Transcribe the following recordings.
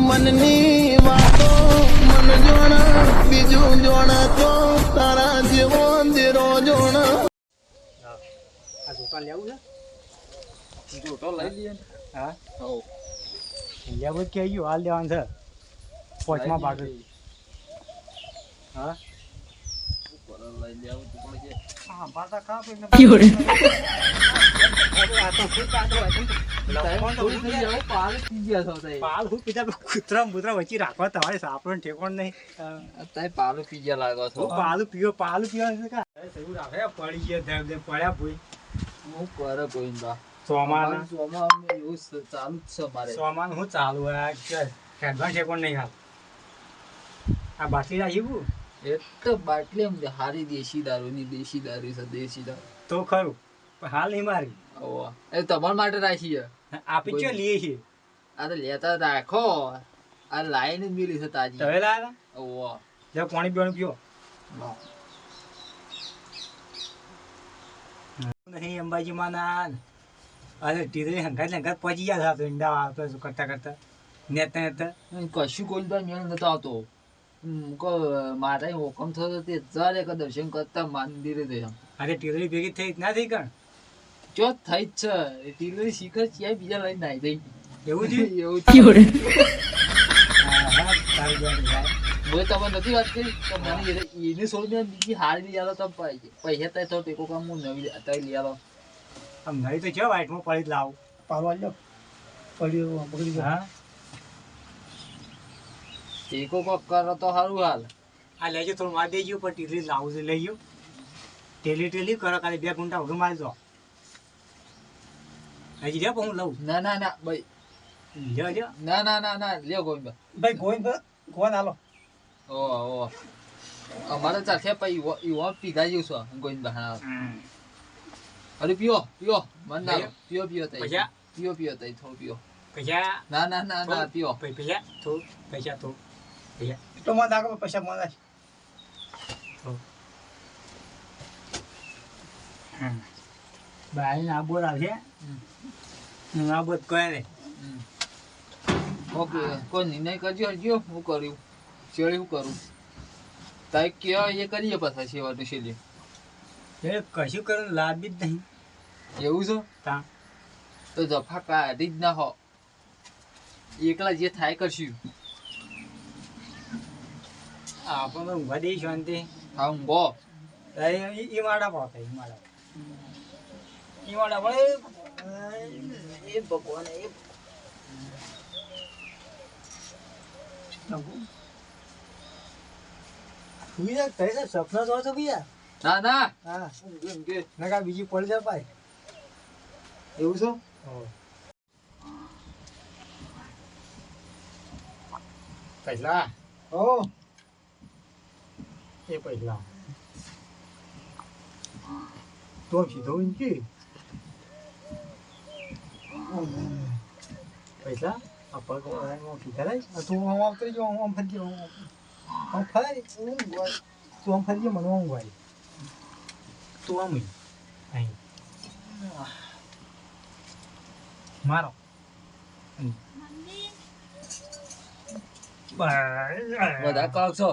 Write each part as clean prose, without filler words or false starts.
મનની વાતો મન જોણ બીજું જોણ તો તારા જેવો દેરો જોણ આ જોટા લેવું છે જોટો લઈ લઈએ હા હો લેવું કે આવ્યું હાલ લેવાનું છે પોચમાં પાટું હા લઈ લેવું તો પણ છે હા પાટા કાપ એટલે પાલ હું પીધા કૂતરા બુતરા વચ્ચે રાખવા તમારે સાપડો ઠેકોણ નહીં પાલું પીજા લાગો છો પાલું પીવા છે કા એવું રાખે પડી ગયા પડ્યા ભૂઈ હું કરે કોઈ ના સોમાન સોમાં એવું ચાલુ જ છે મારે સોમાન હું ચાલુ ખેડવા ઠેકોણ નહીં હાલ આ બાટલી રાખી એક તો બાટલી એમ હારી દેશી દારૂ છે દેશી દારૂ તો ખરું પણ હાલ નહીં મારી એ તમારા માટે રાખીએ આપી ચો લઈએ છીએ આ તો લેતા રાખો આ લાઈન જ મિલી છે તાજી તમે લાયા ઓવા લે પાણી પીવાનું પીઓ નહીં અંબાજી માના અરે ટીરે હંગાત પહોંચી ગયા હતા ઈંડા કરતા કરતા નેતા કશું કોઈ તો મેળ નતો આવતો મારા હુકમ થયો તે ચાલે કે દર્શન કરતા મંદિરે જઈ અરે ટીલરી ભેગી થઈ ના થઈ કણ ચો થઈ જ છે ટીલરી શીખર છે બીજા લઈને નાઈ દઈ એવું છે એવું બોલ તમે નથી વાત કરી તો મને એને છોડી બીજી હારી લઈ આલો તમે પૈસા થાય તો ટેકો કામ હું નવી અત્યારે લઈ આલો આમ નહીં તો છે વાઇટમાં પડી જ લાવું પાલવા લો પડ્યો પકડી હા ટેકો કોક કરો તો સારું હાલ આ લેજો થોડું માર દેજો પણ ટીલરી લાવું છે લઈ ગયો ટેલી કરો ખાલી 2 ગુંઠા વગર મારજો હજી લે હું લઉં ના ના ના ભાઈ લ્યો ના ના ના ના લ્યો ગોવિંદ ભાઈ ગોન હાલો ઓ અમારે ચાખે પછી ઈવો પીધા જેવું છે ગોવિંદ હા અરે પીઓ મન ના પીઓ તઈ પીઓ તઈ થોડું પીઓ પૈસા ના ના ના ના પીઓ પૈસા તો પૈસા તો મને દાખો પૈસા મને ભાઈ ના બોલ આવશે ના બોલ કહે રે ઓકે કોઈ નિર્ણય કરજો હરજો હું કર્યું ચેડી હું કરું તાઈ કે એ કરીએ પાછા સેવાનું છે એ કશું કરવાનું લાભ જ નહીં એવું છે તા તો જફા કાઢી જ ના હો એકલા જે થાય કરશું આપણને ઊંઘવા દઈ શાંતિ હા ઊંઘો એ માડા પાડે એ માડા પડે એ ભગવાન એ સપના જો છો ભૈયા ના ના હા એમ કે નકા બીજી પડી જાય ભાઈ એવું છે પહેલા ઓ એ પહેલા તો સીધો ઇંચી પૈસા આ પગ કીધા રે તું આમ આવતો જો આમ ફરી ગયો આમ ફરી તું આમ ફરી ગયો મને આમ ભાઈ તું આમ અહીં મારો બધા કહો છો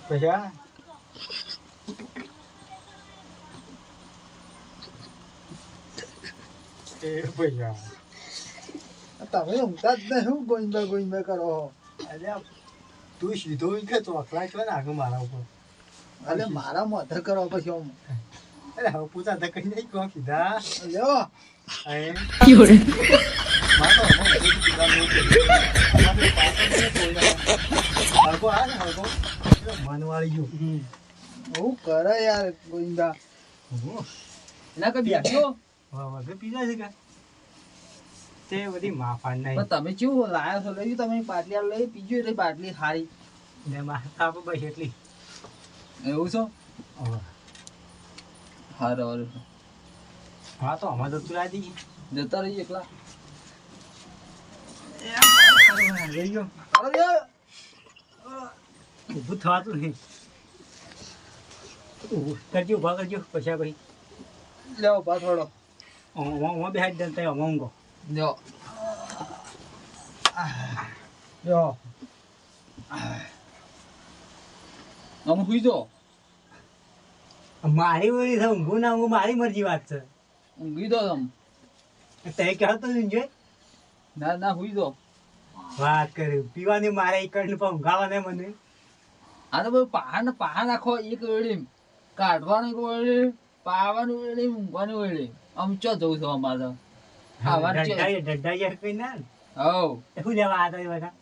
પૈસા એ પૈસા તમે ઊંઘતા જ નહીં ગોઈંબા કરો અરે તું સીધો કે ચોકલા છો ને આગળ મારા ઉપર અરે મારા મોઢે કરો પછી આમ અરે હવે પૂછા ધક્કા નહીં કોણ કીધા લ્યો મનવાળી ગયું બહુ કરે યાર ગોવિંદા એના કઈ બેઠો વગર પીધા છે કે તે બધી માફાન નહીં પણ તમે કેવું લાયા છો લઈ તમે બાટલી લઈ પીજો એટલે બાટલી હારી ને માથા પર બસ એટલી એવું છો હારું હા તો અમારે તો તું આવી જતા રહીએ એકલા લઈ ગયો ઊભું થવાતું નહીં. કરજો ઉભા કરજો પછી ભાઈ લેવો પા થોડો હું બેહાડી દે તઈ ઊંઘો. લ્યો યો આમ હુઈ જો મારી વળી છે ઊંઘું ના ઊંઘું મારી મરજી વાત છે. ઊંઘી દો તમ તે કહેતો જોઈ ના ના હુઈ દો વાત કરી પીવાની મારે એક પણ ઊંઘાવા ને મને. આ તો બધું પહાડ નાખો એક વેળી કાઢવાનું એક વેળી પાવાનું વેળી ઊંઘવાનું વેળી આમ ચો જવું છે અમારે હા વાત છે ડઢાઈ કઈ ના હવ શું લેવા આ તો બધા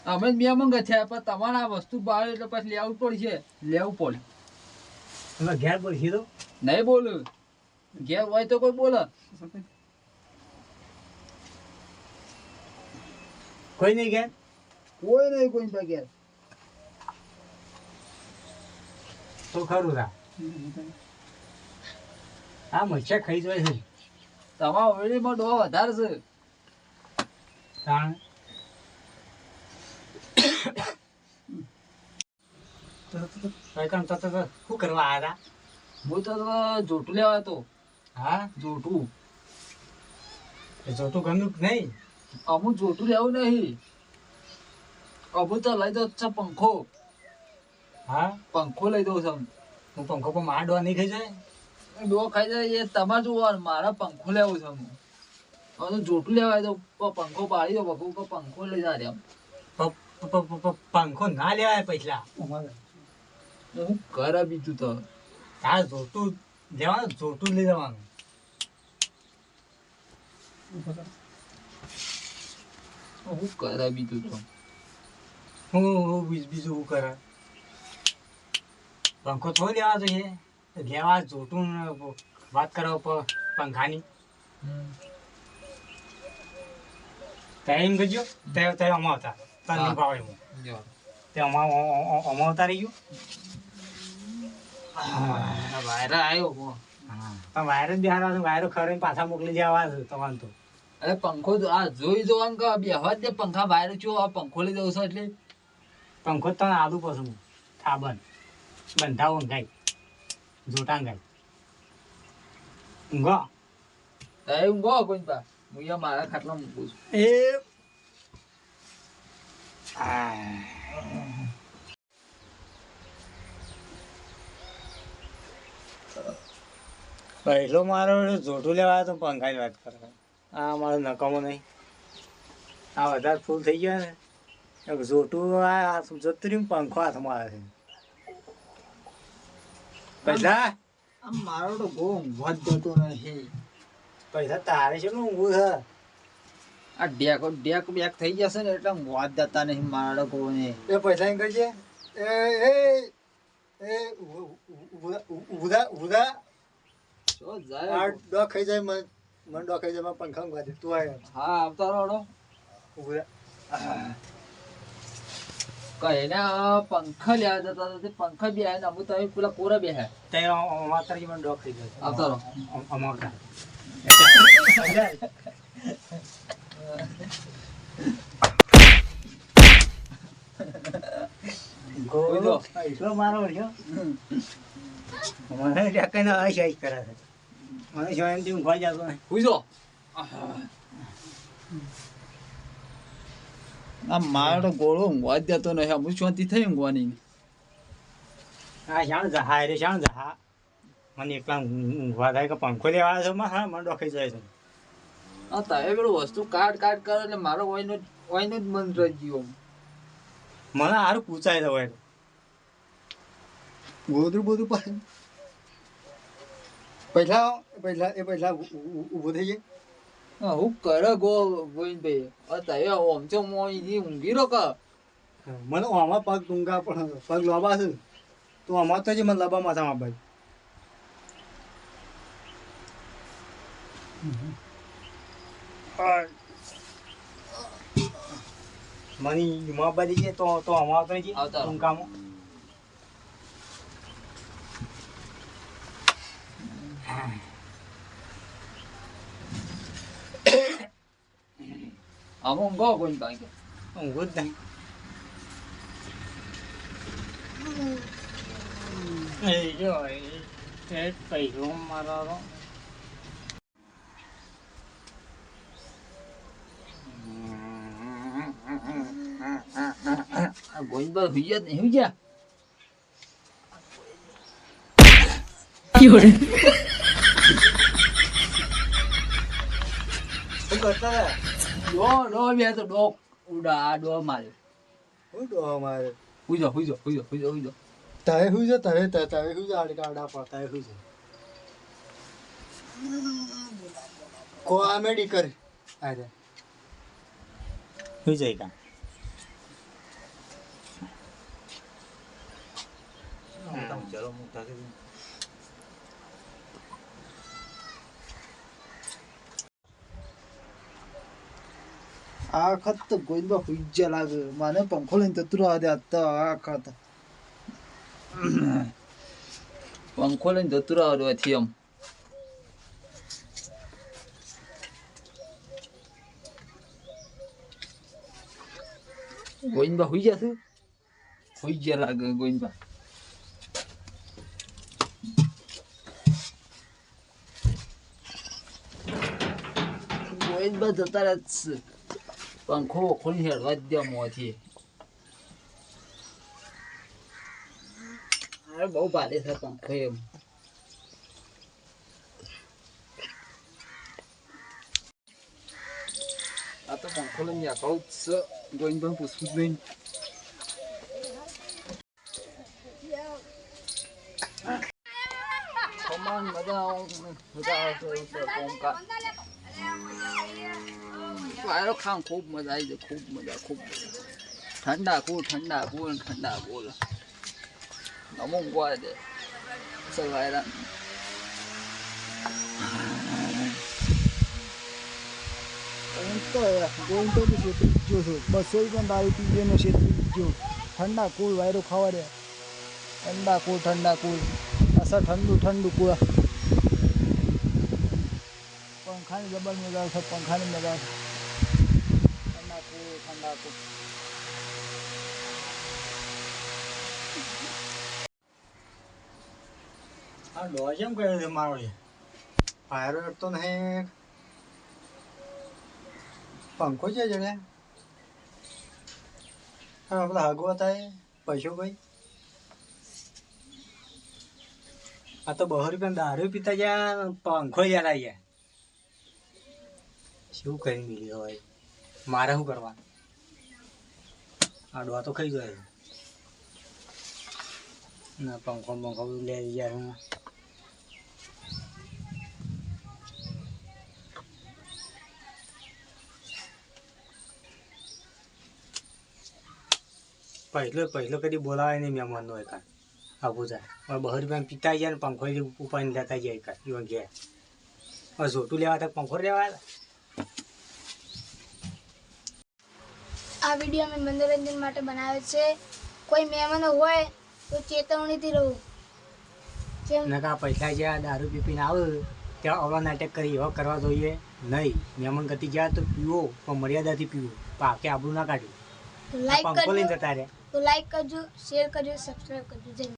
અમે બે મંગ છે પણ તમારે આ વસ્તુ ભાવે એટલે પછી લેવું પડશે લેવું પડે તમે ઘેર બોલશી તો નહીં બોલું ઘેર હોય તો કોઈ બોલે કોઈ નહીં ઘેર કોઈ નહીં કોઈ બગેર તો ખરું રા આ મચ્છર ખાઈ જાય છે તમારા વેળીમાં ડો વધારે છે તાણ શું કરવા આવ્યા હું તો જોટું લેવા હતો હા જોટું જોતું ગમ્યું કે નહીં અમુક જોટું લેવું નહીં અમુક તો લઈ દો છે પંખો હા પંખો લઈ દઉં છું હું પંખો પર માર ડોવા નહીં ખાઈ જાય ડો ખાઈ જાય એ તમારે જોવાનું મારા પંખો લેવું છે હું હવે તો જોટું લેવાય તો પંખો પાડી દો પંખો લઈ જાય એમ પંખો ના લેવાય પૈસા હું કરે બીજું તો તાર જોતું લેવાનું જોતું લઈ જવાનું હું કરે બીજું તો હું બીજું શું કરે પંખો થોડી લેવા જોઈએ લેવા જોતું ને વાત કરો પંખાની ટાઈમ કરજો તે અમાવતા તને નહીં ભાવે હું તે અમાવતા રહી ગયું વાયરા આવ્યો પણ વાયરસ બિહાર વાયરો ખરે પાછા મોકલી જવા તમારે તો અરે પંખો આ જોઈ જોવાનું કે બેહવા દે પંખા વાયરો છો આ પંખો લઈ દઉં છું એટલે પંખો તને આદુ પસંદ થાબન બંધાવો ગાય જોટા ગાય ઊંઘો એ ઊંઘો કોઈ પા હું અહીંયા મારા ખાટલા મૂકું છું એ પહેલો મારો જોટું લેવા તો પંખાની વાત કરે આ મારો નકામો નહીં આ વધારે ફૂલ થઈ ગયા ને જોટું આ જતું રહ્યું પંખો હાથમાં આવે છે પૈસા આમ મારો તો બહુ ઊંઘવા જ જતો નહીં પૈસા તારે છે ઊંઘું છે આ ડેક બેક થઈ જશે ને એટલે વાત જતા નહીં મારા કોને એ પૈસા એમ કરજે એ એ એ ઉધા ઉધા ચો જાય આ ડોક ખાઈ જાય મને ડોક ખાઈ જાય પંખા ઊંઘવા દે તું આય હા આવતા રહો ઉધા કહીને પંખા લેવા જતા હતા તે પંખા બે આવ્યા અમુક તમે પેલા કોરા બે હે તે અમાર મને ડોક થઈ જાય આવતા રહો અમારતા એટલો મારો વળ્યો મને કઈ અશાઈ કરે છે મને જોઈને ઊંઘવા જતો નહીં પૂછો આ મારો ગોળો ઊંઘવા જ જતો નહીં અમુક શાંતિ થઈ ઊંઘવાની હા શાણ જહા રે શાણ જહા મને એકલા ઊંઘવા થાય કે પંખો લેવા છે હા મને ડોકી જાય છે હા તમે પેલું વસ્તુ કાટ કરો એટલે મારો ઓયનો જ મન રહી ગયો મને સારું પૂછાય છે હોય ગોદરું બધું પણ પૈસા પૈસા એ પૈસા ઊભો થઈ જાય હા હું કરે ગો ગોવિંદભાઈ અત્યારે આમ છો મોઈ ઊંઘી રહો કા મને આમાં પગ ટૂંકા પણ પગ લાંબા છે તો આમાં તો જ મને લાંબા માથામાં ભાઈ મને મોબાઈલ છે તો અમાર તો આવતા. ટૂંકામાં આમ ઊંઘો કોઈ પાસે ઊંઘું જ નહીં એ જો એ પૈસો મારો આ ગોવિંદભાઈ હુઈ ગયા નહીં હુઈ ગયા શું કરતા હતા? ડો બે તો ડો ઉડા આ ડો માર્યો શું ડોહા મારે? હુઈ જાઓ હુઈ જાઓ હુઈ જાઓ હુઈ જાઓ હુઈ જાઓ તારે શું છે? તારે શું છે? આડા પર તારે શું છે? કોમેડી કર. અરે શું જાય કામ ચલો મોટા કરી આ વખત તો ગોવિંદબા હુજ્જા લાગે. મને પંખો લઈને જતું રહેવા દે. આ તો આ વખત પંખો લઈને જતું રહ્યો એથી એમ ગોવિંદબા હુઈ ગયા છું હુઈ ગયા લાગે ગોવિંદબા ગોવિંદબા જતા રહ્યા છે. પંખો ખોલી હેડવા જ દે મોંથી અરે બહુ ભારે છે પંખો એમ આ તો પંખો લઈને આખો છે ગોવિંદભાઈ પૂછવું જ નહીં સમાન મજા આવશે પંખા વાયરો ખાવ ખૂબ મજા આવી જાય ખૂબ મજા ઠંડા કુલ અમુક ગોળે દે સર વાયરા ગોવિંદ તો શેતરી જો છો. 200 રૂપિયા દારૂ પીવે ને શેતરી જો. ઠંડા કુલ વાયરો ખાવા દે. ઠંડા કુલ અસર ઠંડુ કુલ. પંખાની જબર મજા છે. ઠંડા કુલ આ ડો કેમ કર્યો છે મારો ફાયર તો નહીં. પંખો છે જણે હા પેલા હગવા થાય પૈસો ભાઈ. આ તો 200 રૂપિયા દારૂ પીતા ગયા પંખો યાર આવી ગયા શું કરી મિલી હોય મારે શું કરવાનું આ ડોહા તો ખાઈ જાય ના પંખો લે યાર હું પહેલો કદી બોલાવે નહીં મહેમાન નો એકા આવું જાય 200 રૂપિયા પીતા જાય ને પંખો ઉપાડીને લેતા જાય એકા ઇવન ઘેર ઝોટું લેવા તક પંખો લેવા આ વિડીયો અમે મનોરંજન માટે બનાવે છે. કોઈ મહેમાનો હોય તો ચેતવણીથી રહું. જેમ નકા પૈસા જ્યાં દારૂ પીપીને આવે ત્યાં અવળા નાટક કરી એવા કરવા જોઈએ નહીં. મહેમાન ગતિ ગયા તો પીવો પણ મર્યાદાથી પીવો પાકે આબરૂ ના કાઢ્યું લાઈક પંખો લઈને કરજો, જતા રહે તો લાઈક કરજો, શેર કરજો, સબસ્ક્રાઈબ કરજો. જય